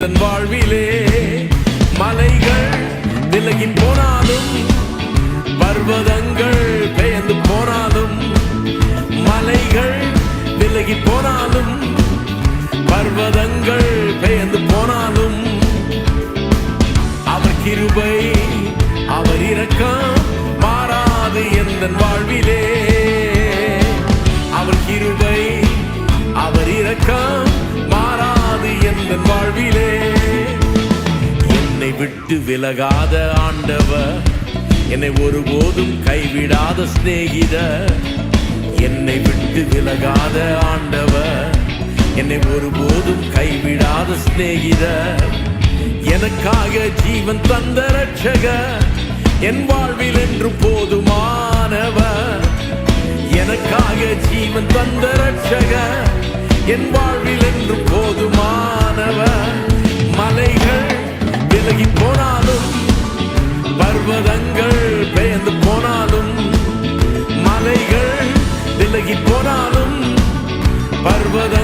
தன் வாழ்விலே மலைகள் விலகி போனாலும், பர்வதங்கள் பெயர்ந்து போனாலும், மலைகள் விலகி போனாலும், பர்வதங்கள் பெயர்ந்து போனாலும், அவர் கிருபை அவர் இரக்கம் மாறாது எந்தன் வாழ்விலே. அவர் கிருபை அவர் இரக்கம் மாறாது எந்தன் வாழ்விலே. என்னை விட்டு விலகாத ஆண்டவர், என்னை ஒருபோதும் கைவிடாத சிநேகிதர். என்னை விட்டு விலகாத ஆண்டவர், என்னை ஒருபோதும் கைவிடாத சிநேகிதர். எனக்காக ஜீவன் தந்த ரட்சகர், என் வாழ்வில் என்று போதுமானவர். எனக்காக ஜீவன் தந்த ரட்சகர், என் வாழ்வில் என்று போதுமானவர். மலைகள் விலகி போனாலும், பர்வதங்கள் பெயர்ந்து போனாலும், மலைகள் விலகி போனாலும், பர்வத